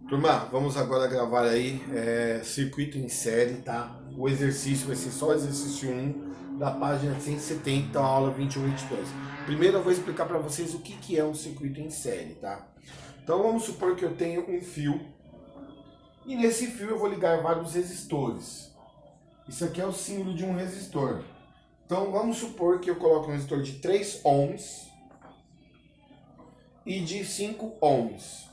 Turma, vamos agora gravar aí circuito em série, tá? O exercício vai ser só o exercício 1 da página 170, então a aula 21 e 22. Primeiro eu vou explicar para vocês o que é um circuito em série, tá? Então vamos supor que eu tenho um fio e nesse fio eu vou ligar vários resistores. Isso aqui é o símbolo de um resistor. Então vamos supor que eu coloco um resistor de 3 ohms e de 5 ohms.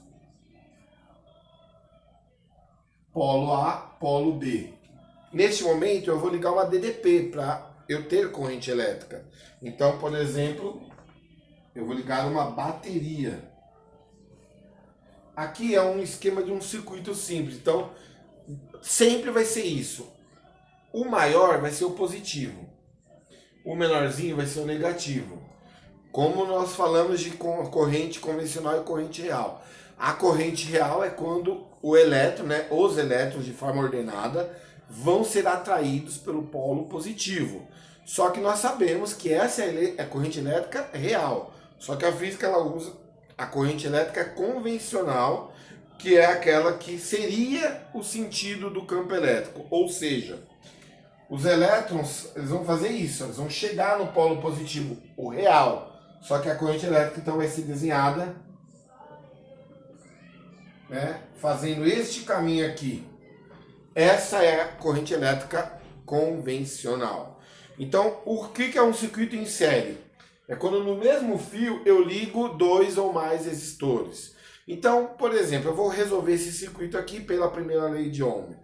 Polo A, polo B. Neste momento eu vou ligar uma DDP para eu ter corrente elétrica. Então, por exemplo, eu vou ligar uma bateria. Aqui é um esquema de um circuito simples. Então, sempre vai ser isso. O maior vai ser o positivo. O menorzinho vai ser o negativo. Como nós falamos de corrente convencional e corrente real. A corrente real é quando o elétron, os elétrons de forma ordenada, vão ser atraídos pelo polo positivo. Só que nós sabemos que essa é a corrente elétrica real. Só que a física ela usa a corrente elétrica convencional, que é aquela que seria o sentido do campo elétrico. Ou seja, os elétrons eles vão fazer isso, eles vão chegar no polo positivo, o real. Só que a corrente elétrica então vai ser desenhada fazendo este caminho aqui. Essa é a corrente elétrica convencional. Então, o que é um circuito em série? É quando no mesmo fio eu ligo 2 ou mais resistores. Então, por exemplo, eu vou resolver esse circuito aqui pela primeira lei de Ohm.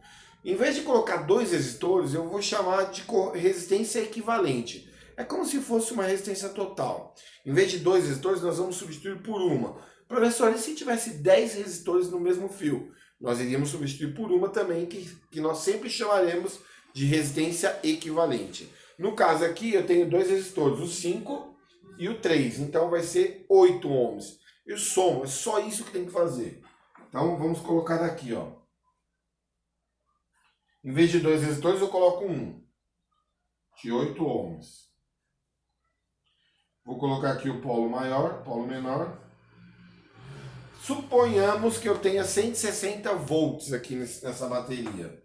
Em vez de colocar 2 resistores, eu vou chamar de resistência equivalente. É como se fosse uma resistência total. Em vez de 2 resistores, nós vamos substituir por uma. Professor, e se tivesse 10 resistores no mesmo fio? Nós iríamos substituir por uma também, que nós sempre chamaremos de resistência equivalente. No caso aqui, eu tenho 2 resistores, o 5 e o 3. Então vai ser 8 ohms. Eu somo, é só isso que tem que fazer. Então vamos colocar aqui, ó. Em vez de 2 resistores, eu coloco um de 8 ohms. Vou colocar aqui o polo maior, polo menor. Suponhamos que eu tenha 160 volts aqui nessa bateria.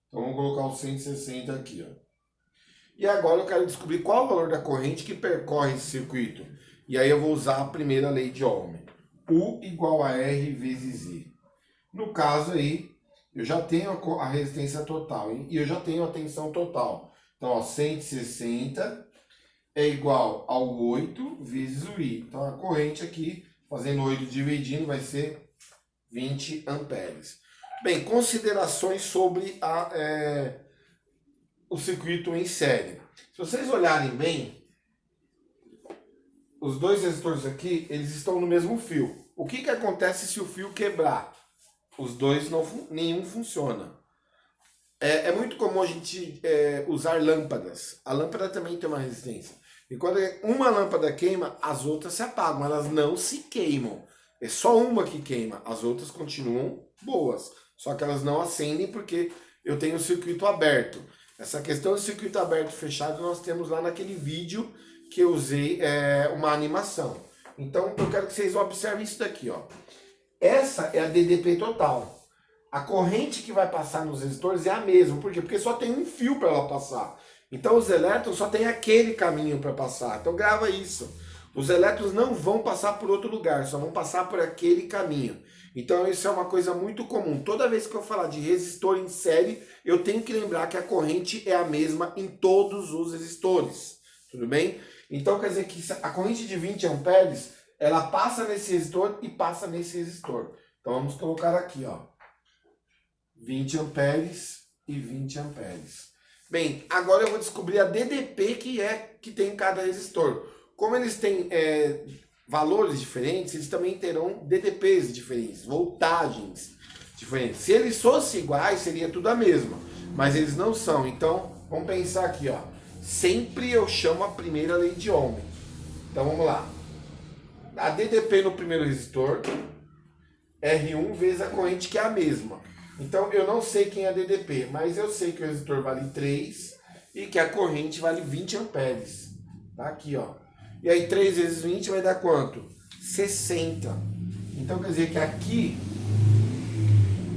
Então vamos colocar os 160 aqui, ó. E agora eu quero descobrir qual é o valor da corrente que percorre esse circuito. E aí eu vou usar a primeira lei de Ohm. U igual a R vezes I. No caso aí, eu já tenho a resistência total, hein? E eu já tenho a tensão total. Então, ó, 160 é igual ao 8 vezes o I. Então a corrente aqui, fazendo 8 dividindo, vai ser 20 amperes. Bem, considerações sobre o circuito em série. Se vocês olharem bem, os 2 resistores aqui, eles estão no mesmo fio. O que acontece se o fio quebrar? Os dois, nenhum funciona. É muito comum a gente usar lâmpadas. A lâmpada também tem uma resistência. E quando uma lâmpada queima, as outras se apagam. Elas não se queimam. É só uma que queima. As outras continuam boas. Só que elas não acendem porque eu tenho o circuito aberto. Essa questão do circuito aberto e fechado nós temos lá naquele vídeo que eu usei uma animação. Então eu quero que vocês observem isso daqui, ó. Essa é a DDP total. A corrente que vai passar nos resistores é a mesma. Por quê? Porque só tem um fio para ela passar. Então os elétrons só tem aquele caminho para passar. Então grava isso. Os elétrons não vão passar por outro lugar, só vão passar por aquele caminho. Então isso é uma coisa muito comum. Toda vez que eu falar de resistor em série, eu tenho que lembrar que a corrente é a mesma em todos os resistores. Tudo bem? Então quer dizer que a corrente de 20 amperes, ela passa nesse resistor e passa nesse resistor. Então vamos colocar aqui, ó. 20 amperes e 20 amperes. Bem, agora eu vou descobrir a DDP que tem em cada resistor. Como eles têm valores diferentes, eles também terão DDPs diferentes, voltagens diferentes. Se eles fossem iguais, seria tudo a mesma. Mas eles não são. Então, vamos pensar aqui, ó. Sempre eu chamo a primeira lei de Ohm. Então, vamos lá. A DDP no primeiro resistor, R1 vezes a corrente que é a mesma. Então eu não sei quem é a DDP, mas eu sei que o resistor vale 3 e que a corrente vale 20 amperes. Tá aqui, ó. E aí 3 vezes 20 vai dar quanto? 60. Então quer dizer que aqui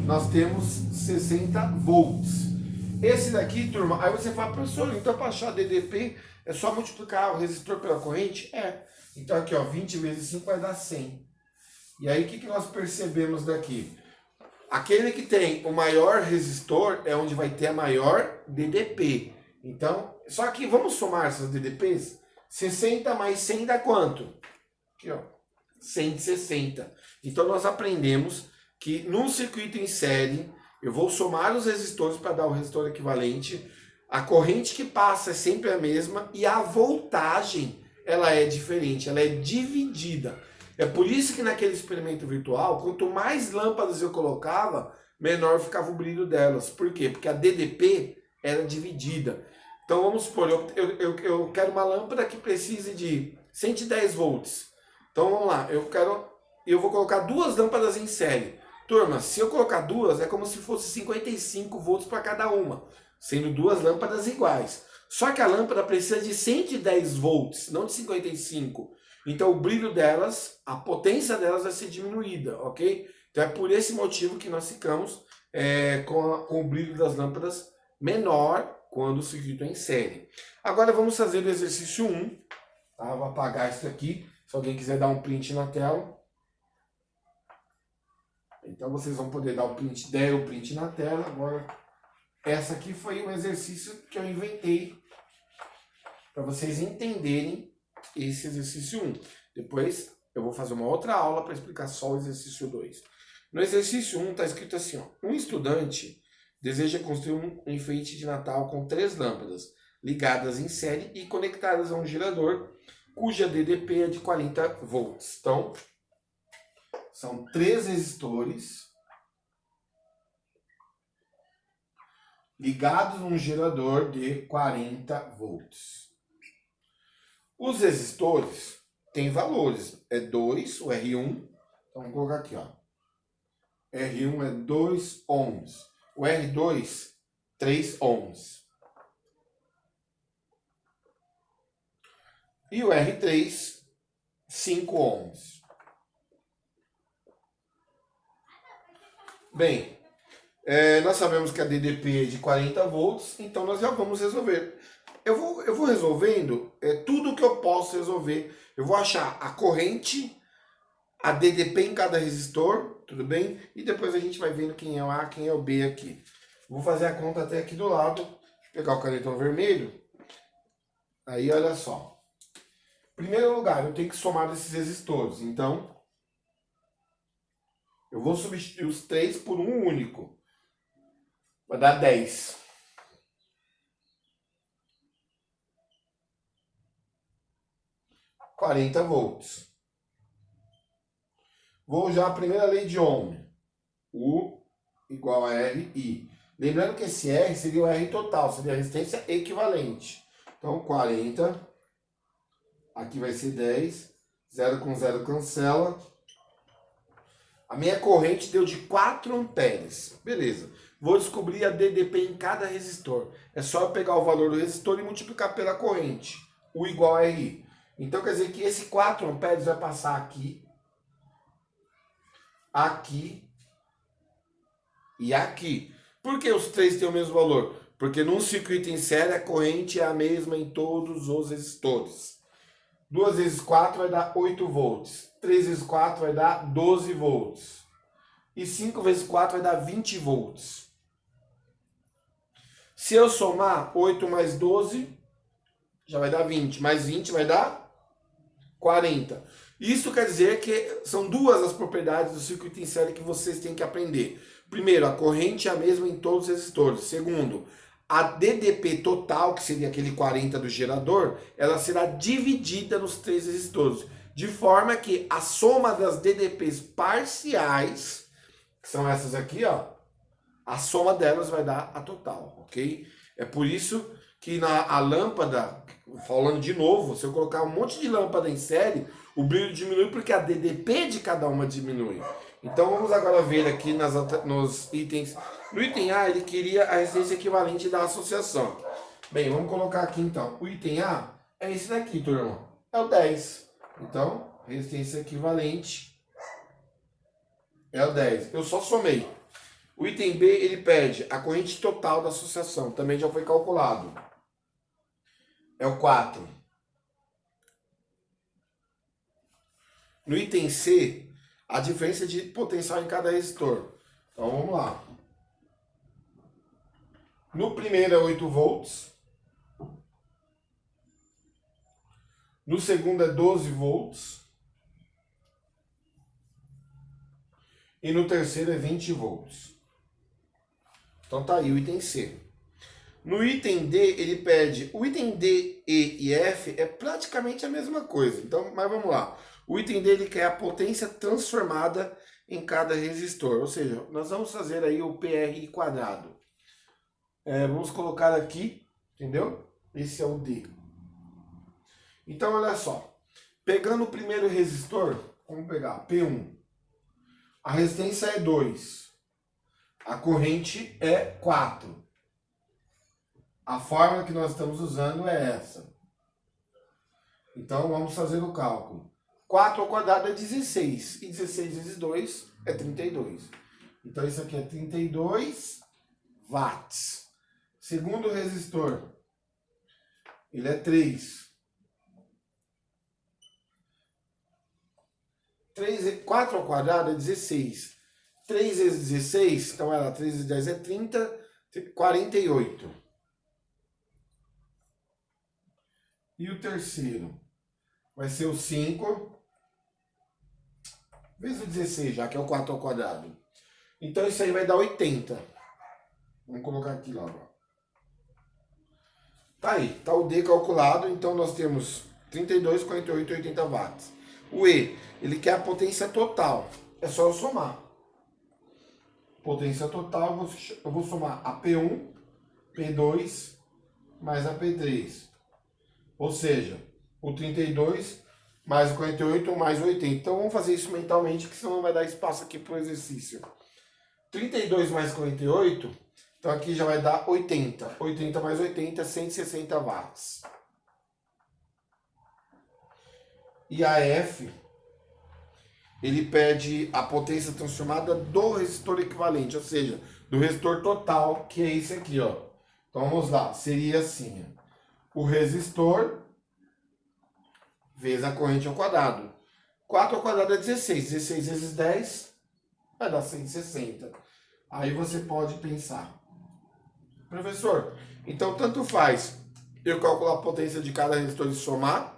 nós temos 60 volts. Esse daqui, turma, aí você fala, professor, então para achar DDP é só multiplicar o resistor pela corrente? É. Então aqui, ó, 20 vezes 5 vai dar 100. E aí o que nós percebemos daqui? Aquele que tem o maior resistor é onde vai ter a maior DDP. Então, só que vamos somar essas DDPs? 60 mais 100 dá quanto? Aqui, ó, 160. Então nós aprendemos que num circuito em série, eu vou somar os resistores para dar o resistor equivalente, a corrente que passa é sempre a mesma e a voltagem ela é diferente, ela é dividida. É por isso que naquele experimento virtual, quanto mais lâmpadas eu colocava, menor ficava o brilho delas. Por quê? Porque a DDP era dividida. Então vamos supor, eu quero uma lâmpada que precise de 110 volts. Então vamos lá, eu vou colocar duas lâmpadas em série. Turma, se eu colocar duas, é como se fosse 55 volts para cada uma, sendo duas lâmpadas iguais. Só que a lâmpada precisa de 110 volts, não de 55. Então o brilho delas, a potência delas vai ser diminuída, ok? Então é por esse motivo que nós ficamos com o brilho das lâmpadas menor quando o circuito é em série. Agora vamos fazer o exercício 1. Tá? Vou apagar isso aqui, se alguém quiser dar um print na tela. Então vocês vão poder dar o print, deram o print na tela. Agora, essa aqui foi um exercício que eu inventei para vocês entenderem esse exercício 1. Depois eu vou fazer uma outra aula para explicar só o exercício 2. No exercício 1 está escrito assim, ó, um estudante deseja construir um enfeite de Natal com 3 lâmpadas ligadas em série e conectadas a um gerador cuja DDP é de 40 volts. Então, são 3 resistores ligados num gerador de 40 volts. Os resistores têm valores, é 2, o R1, então vamos colocar aqui, ó. R1 é 2 ohms, o R2, 3 ohms. E o R3, 5 ohms. Bem, nós sabemos que a DDP é de 40 volts, então nós já vamos resolver. Eu vou resolvendo tudo que eu posso resolver. Eu vou achar a corrente, a DDP em cada resistor, tudo bem? E depois a gente vai vendo quem é o A, quem é o B aqui. Vou fazer a conta até aqui do lado. Deixa eu pegar o canetão vermelho. Aí, olha só. Em primeiro lugar, eu tenho que somar esses resistores. Então, eu vou substituir os 3 por um único. Vai dar 10. (40 volts). Vou usar a primeira lei de Ohm. U igual a RI. Lembrando que esse R seria o R total, seria a resistência equivalente. Então, 40. Aqui vai ser 10. 0 com 0 cancela. A minha corrente deu de 4 amperes. Beleza. Vou descobrir a DDP em cada resistor. É só eu pegar o valor do resistor e multiplicar pela corrente. U igual a RI. Então quer dizer que esse 4 amperes vai passar aqui, aqui e aqui. Por que os três têm o mesmo valor? Porque num circuito em série a corrente é a mesma em todos os resistores. 2 vezes 4 vai dar 8 volts. 3 vezes 4 vai dar 12 volts. E 5 vezes 4 vai dar 20 volts. Se eu somar 8 mais 12, já vai dar 20. Mais 20 vai dar 40. Isso quer dizer que são duas as propriedades do circuito em série que vocês têm que aprender. Primeiro, a corrente é a mesma em todos os resistores. Segundo, a DDP total, que seria aquele 40 do gerador, ela será dividida nos 3 resistores. De forma que a soma das DDPs parciais, que são essas aqui, ó, a soma delas vai dar a total, ok? É por isso que a lâmpada, falando de novo, se eu colocar um monte de lâmpada em série, o brilho diminui porque a DDP de cada uma diminui. Então vamos agora ver aqui nos itens. No item A, ele queria a resistência equivalente da associação. Bem, vamos colocar aqui então. O item A é esse daqui, turma. É o 10. Então, resistência equivalente É o 10. Eu só somei. O item B, ele pede a corrente total da associação. Também já foi calculado. É o 4. No item C, a diferença de potencial em cada resistor. Então vamos lá. No primeiro é 8 volts. No segundo é 12 volts. E no terceiro é 20 volts. Então tá aí o item C. No item D, ele pede... O item D, E e F é praticamente a mesma coisa. Então, mas vamos lá. O item D, ele quer a potência transformada em cada resistor. Ou seja, nós vamos fazer aí o PRI quadrado. Vamos colocar aqui, entendeu? Esse é o D. Então, olha só. Pegando o primeiro resistor, vamos pegar P1. A resistência é 2. A corrente é 4. A fórmula que nós estamos usando é essa. Então, vamos fazer o cálculo. 4 ao quadrado é 16. E 16 vezes 2 é 32. Então, isso aqui é 32 watts. Segundo resistor, ele é 3. 4 ao quadrado é 16. 3 vezes 16, então 3 vezes 10 é 30, 48. E o terceiro vai ser o 5 vezes o 16, já que é o 4 ao quadrado. Então isso aí vai dar 80. Vamos colocar aqui logo. Tá aí, tá o D calculado, então nós temos 32, 48 e 80 watts. O E, ele quer a potência total. É só eu somar. Potência total, eu vou somar a P1, P2 mais a P3. Ou seja, o 32 mais o 48 mais o 80. Então vamos fazer isso mentalmente, que senão não vai dar espaço aqui para o exercício. 32 mais 48, então aqui já vai dar 80. 80 mais 80, 160 watts. E a F, ele pede a potência transformada do resistor equivalente, ou seja, do resistor total, que é esse aqui, ó. Então vamos lá, seria assim, o resistor vezes a corrente ao quadrado. 4 ao quadrado é 16, 16 vezes 10 vai dar 160. Aí você pode pensar, professor, então tanto faz eu calcular a potência de cada resistor e somar,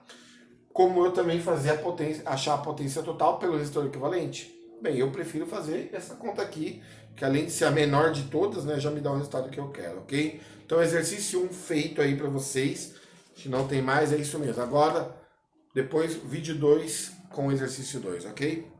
como eu também fazer a potência, achar a potência total pelo resistor equivalente? Bem, eu prefiro fazer essa conta aqui, que além de ser a menor de todas, né, já me dá o resultado que eu quero, ok? Então, exercício 1 feito aí para vocês. Se não tem mais, é isso mesmo. Agora, depois, vídeo 2 com o exercício 2, ok?